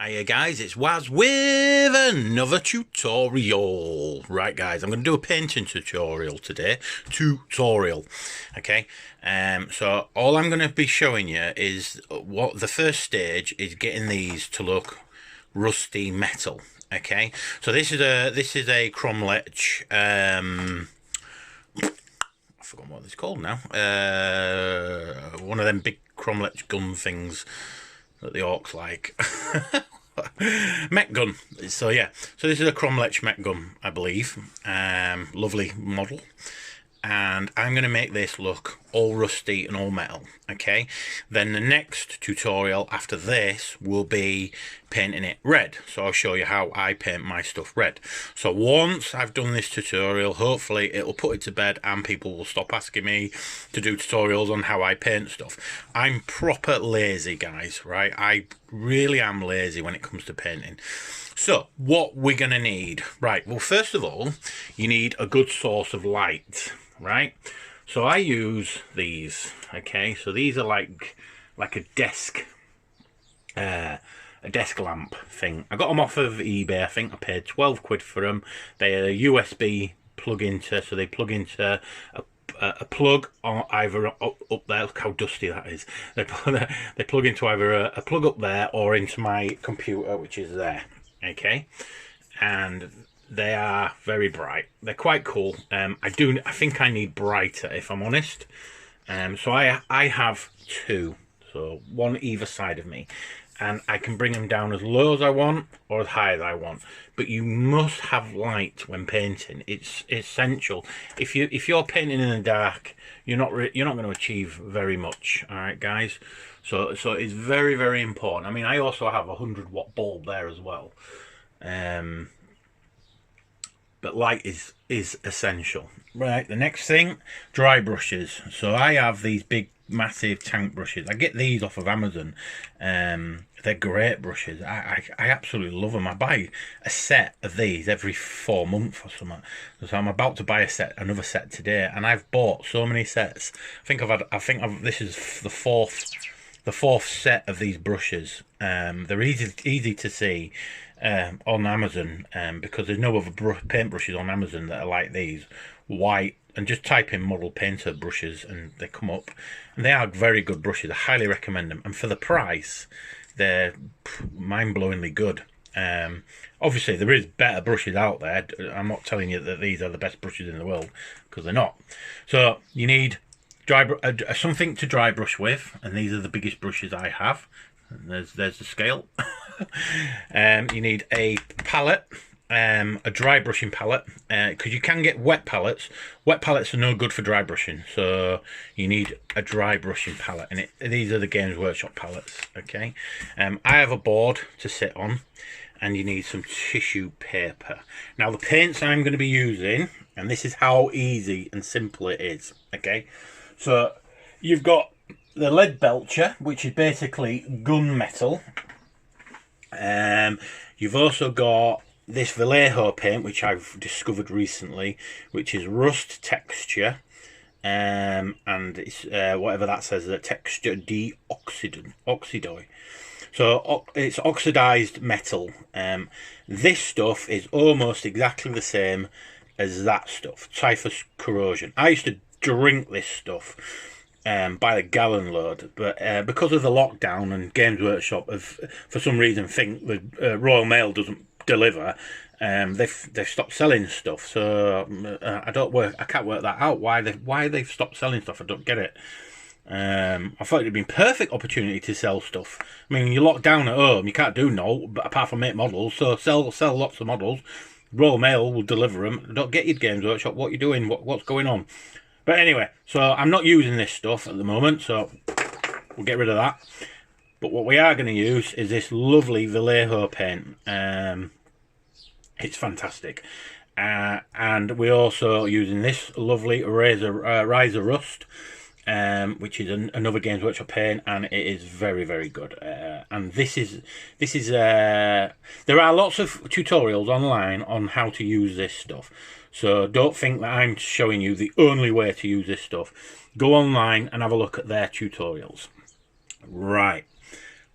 Hiya guys, it's Waz with another tutorial. Right guys, I'm going to do a painting tutorial today. Okay, so all I'm going to be showing you is what the first stage is, getting these to look rusty metal. Okay, so this is a cromlech. I forgot what it's called now. One of them big cromlech gun things that the orcs like. Mech gun. So yeah, so this is a cromlech mech gun, I believe. Lovely model, and I'm going to make this look all rusty and all metal. Okay, then the next tutorial after this will be painting it red, so I'll show you how I paint my stuff red. So once I've done this tutorial, hopefully it'll put it to bed and people will stop asking me to do tutorials on how I paint stuff. I'm proper lazy, guys, right? I really am lazy when it comes to painting. So what we're gonna need, right, well, first of all, you need a good source of light, right? So I use these. Okay, so these are like a desk lamp thing. I got them off of eBay. I think I paid 12 quid for them. They're USB plug into, so they plug into a plug or either up there. Look how dusty that is. They plug into either a plug up there or into my computer, which is there. Okay, and they are very bright. They're quite cool. I think I need brighter, if I'm honest. So I have two, so one either side of me, and I can bring them down as low as I want or as high as I want. But you must have light when painting. It's essential. If you're painting in the dark, you're not going to achieve very much. All right, guys. So it's very, very important. I mean, I also have a 100-watt bulb there as well. But light is essential. Right, the next thing, dry brushes. So I have these big massive tank brushes. I get these off of Amazon. They're great brushes. I absolutely love them. I buy a set of these every 4 months or something. So I'm about to buy another set today, and I've bought so many sets. This is the fourth set of these brushes. They're easy to see on Amazon, because there's no other paint brushes on Amazon that are like these, white, and just type in model painter brushes and they come up, and they are very good brushes. I highly recommend them, and for the price they're mind-blowingly good. Obviously there is better brushes out there. I'm not telling you that these are the best brushes in the world, because they're not. So you need something to dry brush with, and these are the biggest brushes I have. There's the scale. You need a palette, a dry brushing palette, because you can get wet palettes. Wet palettes are no good for dry brushing, so you need a dry brushing palette, and these are the Games Workshop palettes. Okay, I have a board to sit on, and you need some tissue paper. Now the paints I'm going to be using, and this is how easy and simple it is. Okay, so you've got the lead belcher, which is basically gunmetal. You've also got this Vallejo paint, which I've discovered recently, which is rust texture, and it's whatever that says, the texture oxidoi. So it's oxidized metal. This stuff is almost exactly the same as that stuff, typhus corrosion. I used to drink this stuff by the gallon load, but because of the lockdown and Games Workshop have for some reason think the Royal Mail doesn't deliver, they've stopped selling stuff. So I can't work that out, why they've stopped selling stuff. I don't get it. I thought it'd been perfect opportunity to sell stuff. I mean, you're locked down at home, you can't do no, but apart from make models, so sell lots of models. Royal Mail will deliver them. Don't get your Games Workshop. What you doing? What's going on? But anyway, so I'm not using this stuff at the moment, so we'll get rid of that. But what we are going to use is this lovely Vallejo paint. It's fantastic. And we're also using this lovely Riser Rust, which is another Games Workshop paint, and it is very, very good. And this is there are lots of tutorials online on how to use this stuff. So don't think that I'm showing you the only way to use this stuff. Go online and have a look at their tutorials. Right.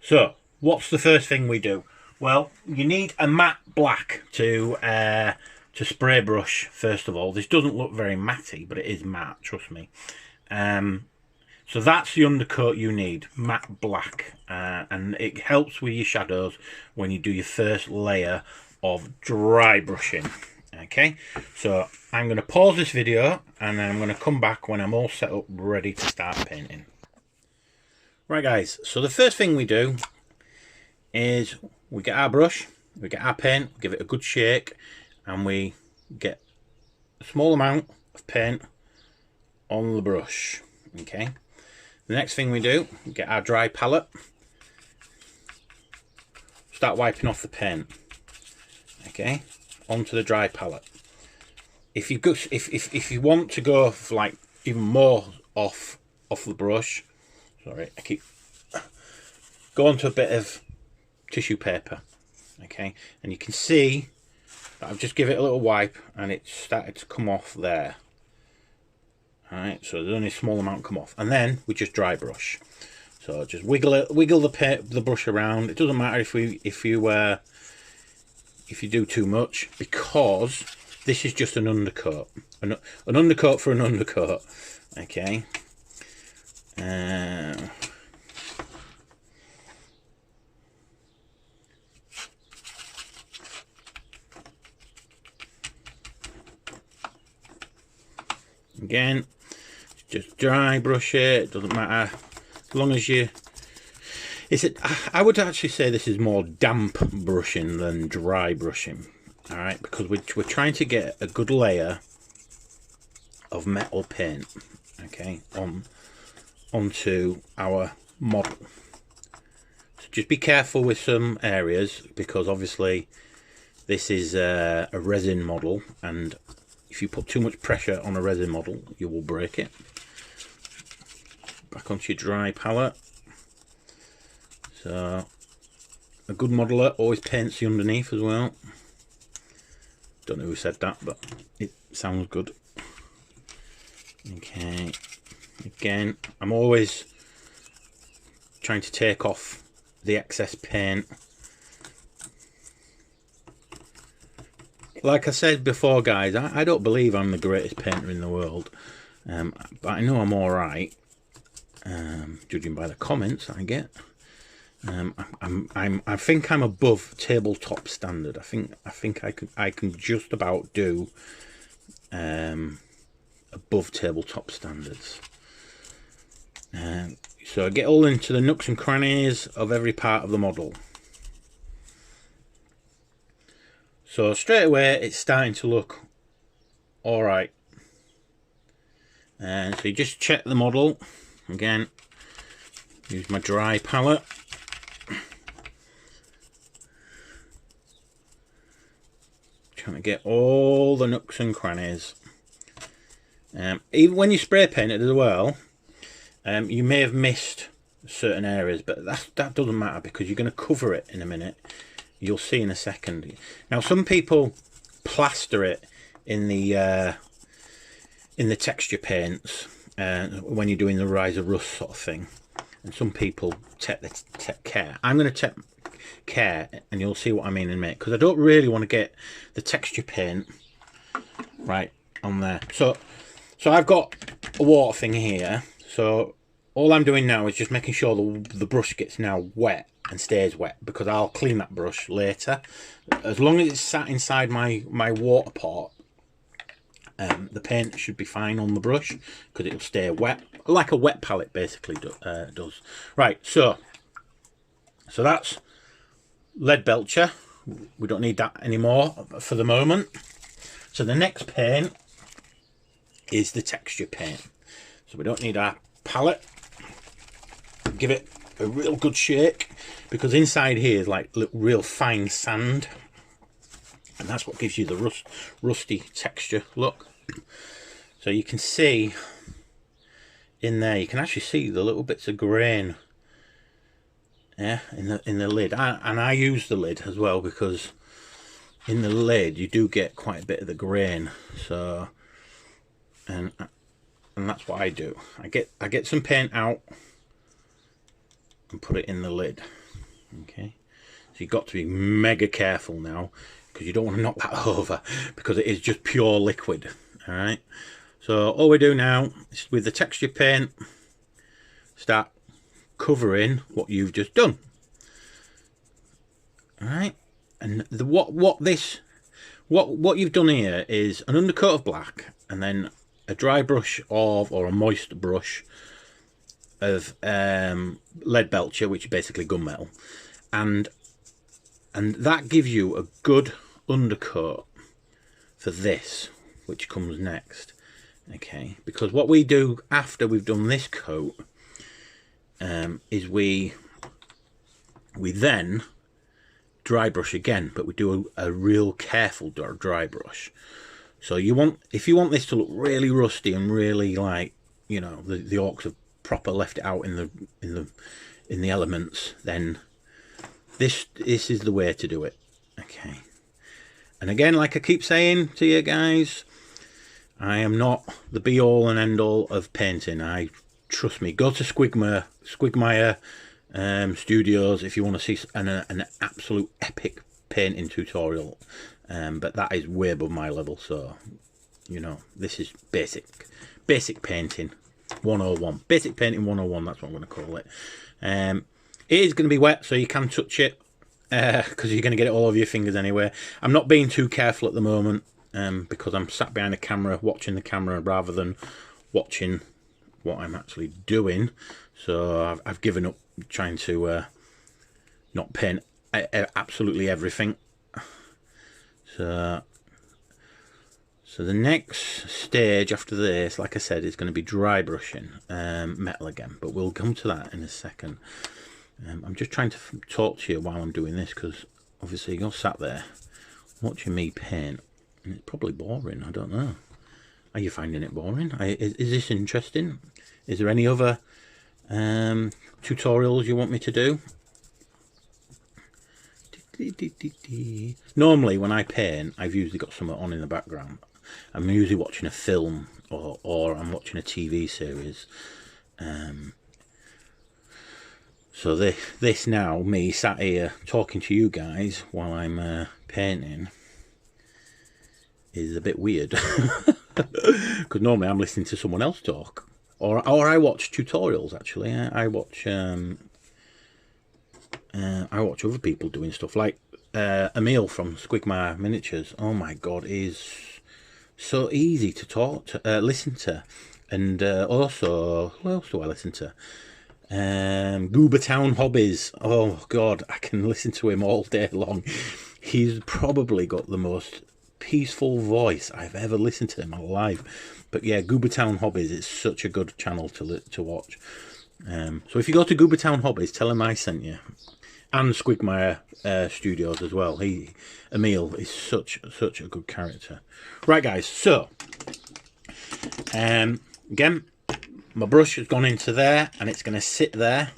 So what's the first thing we do? Well, you need a matte black to spray brush. First of all, this doesn't look very matty, but it is matte. Trust me. So that's the undercoat you need, matte black, and it helps with your shadows when you do your first layer of dry brushing. Okay, so I'm going to pause this video and then I'm going to come back when I'm all set up ready to start painting. Right guys, so the first thing we do is we get our brush, we get our paint, give it a good shake, and we get a small amount of paint on the brush. Okay, the next thing we do, we get our dry palette, start wiping off the paint. Okay, onto the dry palette. If you go, if you want to go for like even more off the brush, sorry, I keep go onto a bit of tissue paper. Okay, and you can see that I've just give it a little wipe and it started to come off there. All right, so there's only a small amount come off, and then we just dry brush. So just wiggle the brush around. It doesn't matter if you do too much, because this is just an undercoat, an undercoat for an undercoat. Okay. Again, just dry brush it. Doesn't matter, as long as you. I would actually say this is more damp brushing than dry brushing. All right, because we're trying to get a good layer of metal paint, okay, onto our model. So just be careful with some areas, because obviously this is a resin model, and if you put too much pressure on a resin model, you will break it. Back onto your dry palette. So a good modeler always paints the underneath as well. Don't know who said that, but it sounds good. Okay, again, I'm always trying to take off the excess paint. Like I said before, guys, I don't believe I'm the greatest painter in the world, but I know I'm all right, judging by the comments I get. I think I'm above tabletop standard. I think I can just about do above tabletop standards. So I get all into the nooks and crannies of every part of the model. So straight away it's starting to look all right. And so you just check the model again. Use my dry palette. Trying to get all the nooks and crannies. Even when you spray paint it as well, you may have missed certain areas, but that doesn't matter, because you're going to cover it in a minute. You'll see in a second. Now some people plaster it in the texture paints when you're doing the rise of rust sort of thing, and some people take care. I'm going to take care, and you'll see what I mean in a minute, because I don't really want to get the texture paint right on there. So I've got a water thing here, so all I'm doing now is just making sure the brush gets now wet and stays wet, because I'll clean that brush later. As long as it's sat inside my water pot, the paint should be fine on the brush, because it'll stay wet, like a wet palette basically does. Right, so that's lead belcher. We don't need that anymore for the moment. So the next paint is the texture paint. So we don't need our palette. Give it a real good shake, because inside here is like real fine sand, and that's what gives you the rusty texture look. So you can see in there, you can actually see the little bits of grain, yeah, in the lid. And I use the lid as well, because in the lid you do get quite a bit of the grain. So and that's what I do. I get some paint out and put it in the lid. Okay, So you've got to be mega careful now, because you don't want to knock that over, because it is just pure liquid. All right. So all we do now is, with the texture paint, start covering what you've just done. All right. And what you've done here is an undercoat of black, and then a dry brush of, or a moist brush of lead belcher, which is basically gunmetal, and that gives you a good undercoat for this, which comes next. Okay, because what we do after we've done this coat is we then dry brush again, but we do a real careful dry brush. So if you want this to look really rusty and really, like, you know, the orcs have proper left it out in the elements, then this is the way to do it. Okay. And again, like I keep saying to you guys, I am not the be all and end all of painting. Trust me, go to Squigmire Studios if you want to see an absolute epic painting tutorial. But that is way above my level, so, you know, this is basic painting 101. Basic painting 101, that's what I'm going to call it. It is going to be wet, so you can touch it, because you're going to get it all over your fingers anyway. I'm not being too careful at the moment, because I'm sat behind the camera watching the camera rather than watching what I'm actually doing. So I've given up trying to not paint absolutely everything. So the next stage after this, like I said, is going to be dry brushing metal again, but we'll come to that in a second. I'm just trying to talk to you while I'm doing this, because obviously you're sat there watching me paint, and it's probably boring. I don't know. Are you finding it boring? Is this interesting? Is there any other tutorials you want me to do? Normally when I paint, I've usually got something on in the background. I'm usually watching a film, or I'm watching a TV series. So this now, me sat here talking to you guys while I'm painting, is a bit weird. Because normally I'm listening to someone else talk, or I watch tutorials. Actually, I watch other people doing stuff, like Emil from Squigmire Miniatures. Oh my god, he's so easy to listen to. And also, who else do I listen to? Goobertown Hobbies. Oh god, I can listen to him all day long. He's probably got the most peaceful voice I've ever listened to in my life. But yeah, Goobertown Hobbies is such a good channel to watch. So if you go to Goobertown Hobbies, tell him I sent you. And Squigmire Studios as well. Emil is such a good character. Right guys, so again, my brush has gone into there, and it's going to sit there.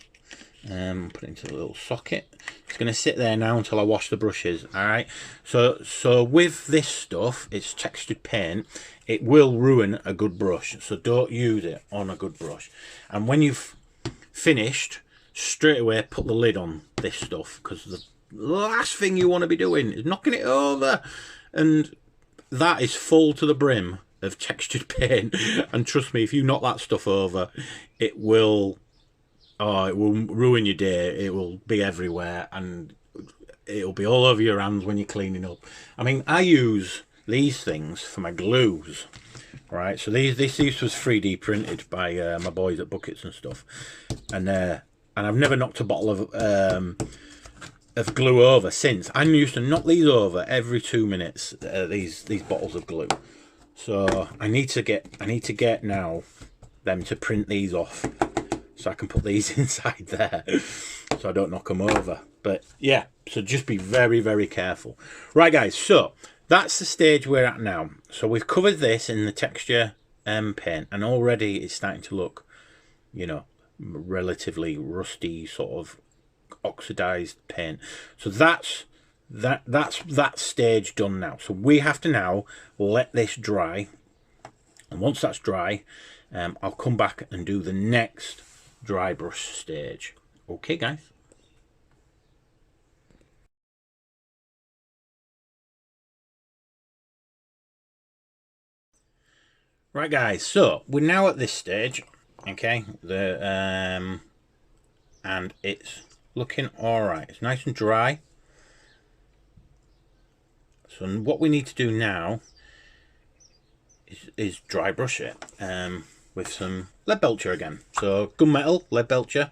Put it into a little socket. It's going to sit there now until I wash the brushes. All right. So with this stuff, it's textured paint. It will ruin a good brush. So don't use it on a good brush. And when you've finished, straight away put the lid on this stuff, because the last thing you want to be doing is knocking it over, and that is full to the brim of textured paint. And trust me, if you knock that stuff over, it will ruin your day. It will be everywhere, and it'll be all over your hands when you're cleaning up. I mean, I use these things for my glues, right? So this was 3D printed by my boys at Buckets and stuff, and I've never knocked a bottle of glue over since. I used to knock these over every 2 minutes. These bottles of glue. So I need to get now them to print these off, so I can put these inside there, so I don't knock them over. But yeah, so just be very, very careful. Right guys, so that's the stage we're at now. So we've covered this in the texture paint, and already it's starting to look, you know, relatively rusty, sort of oxidized paint. So that's that stage done now. So we have to now let this dry, and once that's dry, I'll come back and do the next dry brush stage. Okay guys. Right guys, so we're now at this stage, okay, and it's looking alright. It's nice and dry. So what we need to do now is dry brush it with some lead belcher again. So gunmetal, lead belcher,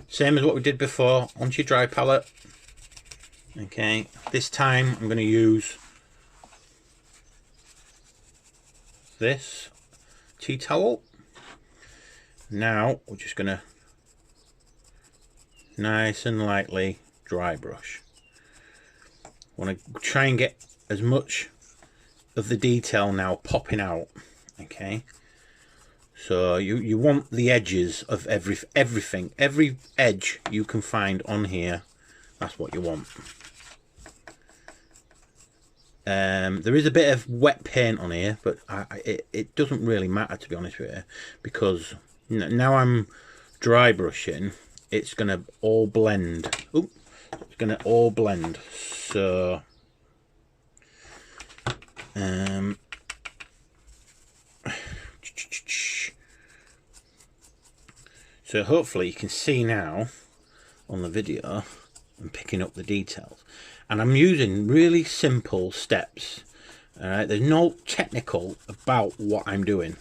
same as what we did before, onto your dry palette. Okay, this time I'm going to use this tea towel. Now we're just going to nice and lightly dry brush. I want to try and get as much of the detail now popping out. Okay, so you want the edges of everything, every edge you can find on here. That's what you want. There is a bit of wet paint on here, but it doesn't really matter, to be honest with you, because now I'm dry brushing, it's gonna all blend. Ooh, it's gonna all blend. So so hopefully you can see now on the video I'm picking up the details, and I'm using really simple steps. All right, there's no technical about what I'm doing.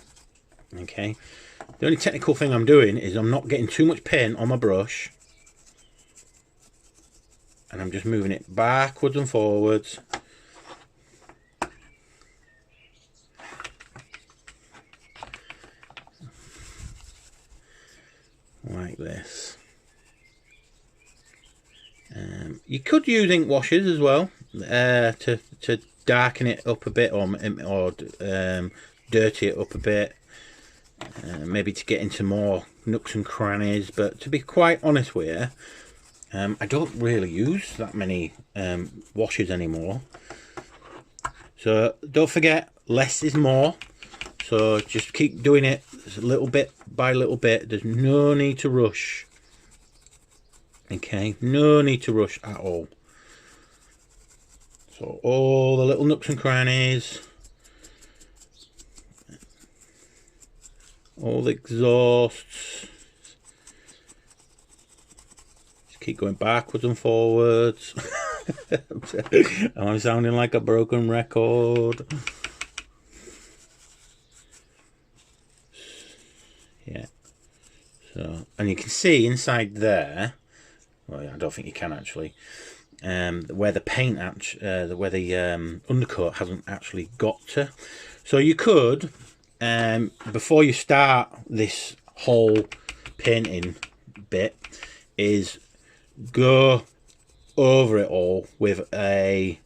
Okay, the only technical thing I'm doing is I'm not getting too much paint on my brush, and I'm just moving it backwards and forwards. Like this. You could use ink washes as well to darken it up a bit, or dirty it up a bit, maybe to get into more nooks and crannies. But to be quite honest with you, I don't really use that many washes anymore. So don't forget, less is more. So just keep doing it a little bit by little bit. There's no need to rush. Okay, no need to rush at all. So all the little nooks and crannies, all the exhausts, just keep going backwards and forwards. I'm sounding like a broken record. Yeah. So, and you can see inside there, well, I don't think you can actually, where the paint, where the undercoat hasn't actually got to. So you could, before you start this whole painting bit, is go over it all with a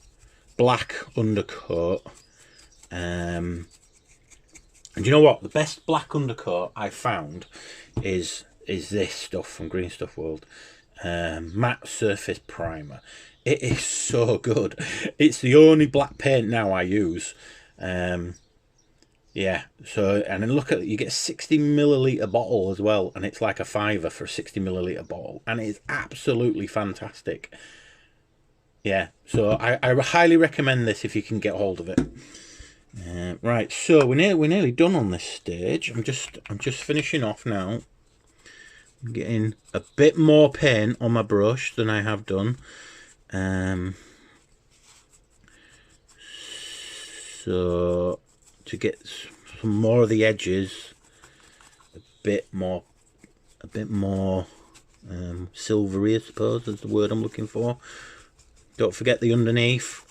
black undercoat. And you know what? The best black undercoat I found is this stuff from Green Stuff World. Matte Surface Primer. It is so good. It's the only black paint now I use. Yeah, so, and then look at it, you get a 60ml bottle as well, and it's like a £5 for a 60ml bottle, and it's absolutely fantastic. Yeah, so I highly recommend this if you can get hold of it. Right, so we're nearly done on this stage. I'm just finishing off now. Getting a bit more paint on my brush than I have done. So to get some more of the edges a bit more silvery, I suppose is the word I'm looking for. Don't forget the underneath.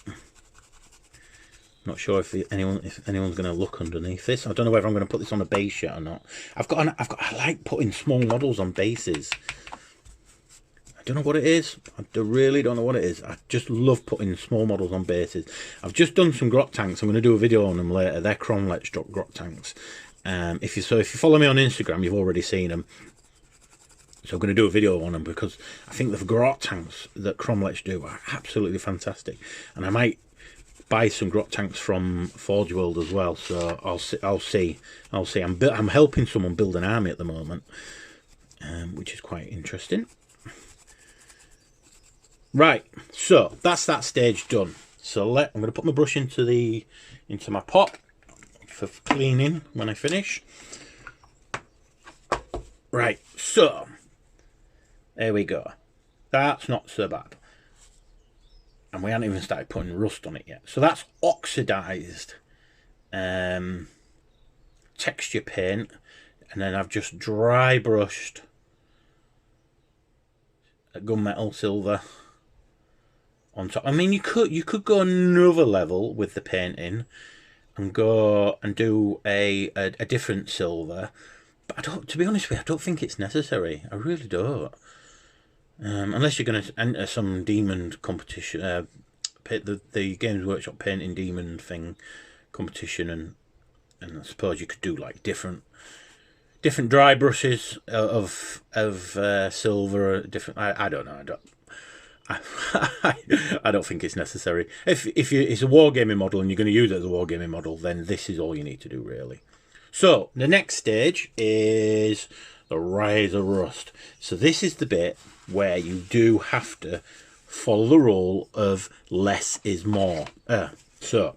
Not sure if anyone's going to look underneath this. I don't know whether I'm going to put this on a base yet or not. I like putting small models on bases. I don't know what it is. I really don't know what it is. I just love putting small models on bases. I've just done some grot tanks. I'm going to do a video on them later. They're Cromlech grot tanks. If you follow me on Instagram, you've already seen them. So I'm going to do a video on them because I think the grot tanks that Cromlech do are absolutely fantastic, and I might buy some grot tanks from Forge World as well. So I'll see. I'm helping someone build an army at the moment, which is quite interesting. Right, so that's that stage done. So I'm going to put my brush into my pot. for cleaning when I finish. Right, so there we go. That's not so bad. And we haven't even started putting rust on it yet. So that's oxidized texture paint. And then I've just dry brushed a gunmetal silver on top. I mean, you could go another level with the painting and go and do a different silver. But I don't, to be honest with you, I don't think it's necessary. I really don't. Unless you're going to enter some demon competition, the Games Workshop painting demon thing competition, and I suppose you could do like different dry brushes of silver. Different. I don't know. I don't think it's necessary. If it's a wargaming model and you're going to use it as a wargaming model, then this is all you need to do, really. So the next stage is the Rise of Rust. So this is the bit where you do have to follow the rule of less is more. So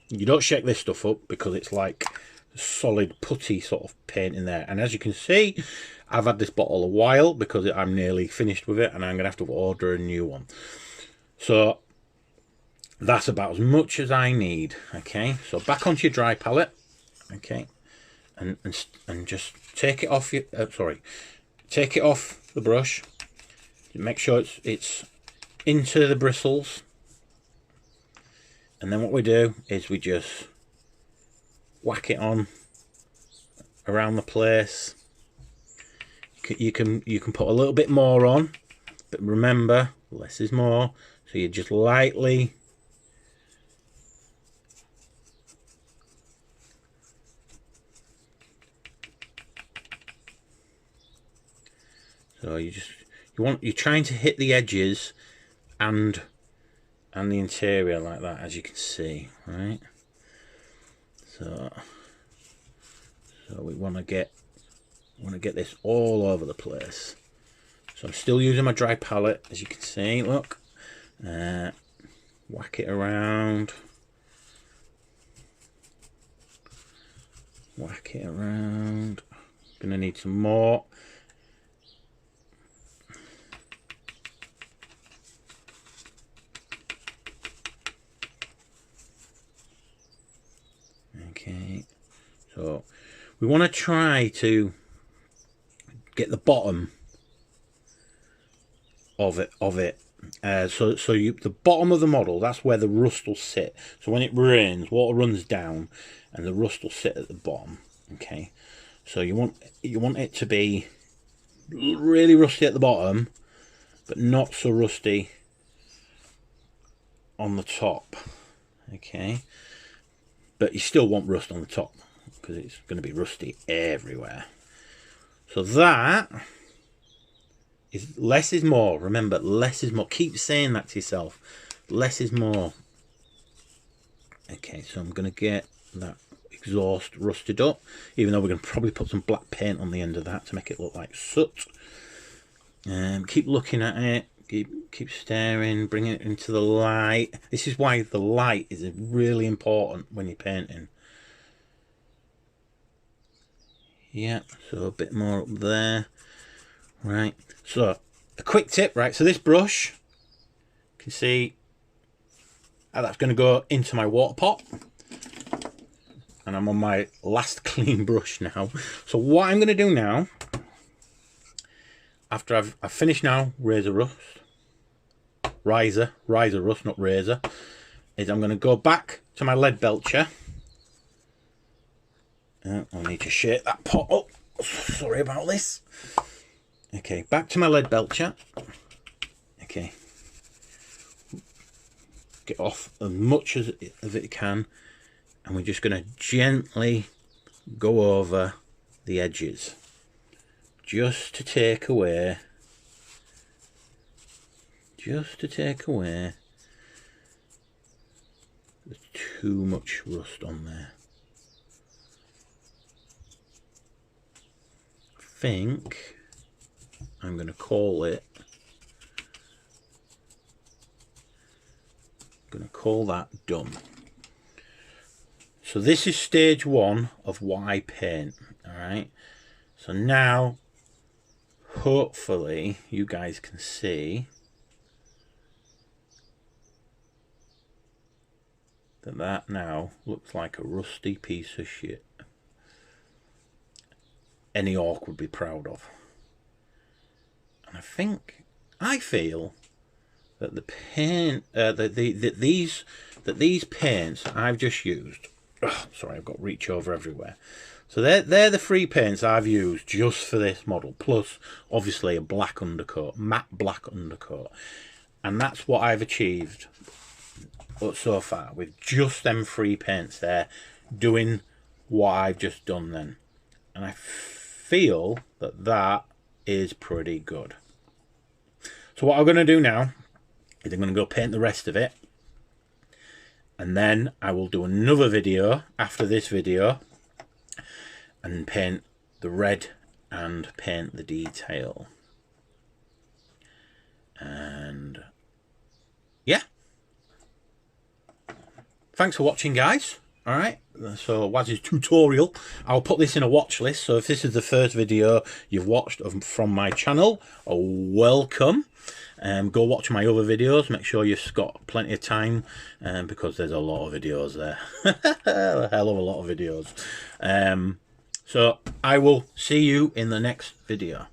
you don't shake this stuff up because it's like solid putty sort of paint in there. And as you can see, I've had this bottle a while because I'm nearly finished with it, and I'm going to have to order a new one. So that's about as much as I need. Okay, so back onto your dry palette. Okay, and just take it off your take it off the brush. Make sure it's into the bristles, and then what we do is we just whack it on around the place. You can put a little bit more on, but remember, less is more. So you just lightly you're trying to hit the edges and the interior like that, as you can see, right? So we want to get this all over the place. So I'm still using my dry palette, as you can see. Look, whack it around, whack it around. Gonna need some more. Okay, so we want to try to get the bottom of it. So the bottom of the model, that's where the rust will sit. So when it rains, water runs down, and the rust will sit at the bottom. Okay, so you want it to be really rusty at the bottom, but not so rusty on the top. Okay, but you still want rust on the top because it's going to be rusty everywhere. So that is less is more. Remember, less is more. Keep saying that to yourself. Less is more. Okay, so I'm going to get that exhaust rusted up, even though we're going to probably put some black paint on the end of that to make it look like soot. Keep looking at it. Keep staring. Bring it into the light. This is why the light is really important when you're painting. Yeah, so a bit more up there. Right, so a quick tip, right? So this brush, you can see how that's going to go into my water pot. And I'm on my last clean brush now. So what I'm going to do now, after I've finished now Riser Rust, not razor, is I'm going to go back to my lead belcher. I'll need to shake that pot up. Sorry about this. Okay, back to my lead belcher. Okay, get off as much as it can, and we're just going to gently go over the edges, just to take away there's too much rust on there. I think I'm going to call that done. So this is stage 1 of what I paint. All right. So now, hopefully, you guys can see that now looks like a rusty piece of shit. Any orc would be proud of. And I feel that the paint, that these paints I've just used. Sorry, I've got reach over everywhere. So they're the 3 paints I've used just for this model, plus obviously a black undercoat, matte black undercoat, and that's what I've achieved so far with just them 3 paints there, doing what I've just done then. And I feel that is pretty good. So what I'm going to do now is I'm going to go paint the rest of it, and then I will do another video after this video and paint the red and paint the detail. And yeah, thanks for watching, guys. All right, so Waz's tutorial, I'll put this in a watch list, so if this is the first video you've watched from my channel, welcome. Go watch my other videos, make sure you've got plenty of time, because there's a lot of videos there. A hell of a lot of videos. So I will see you in the next video.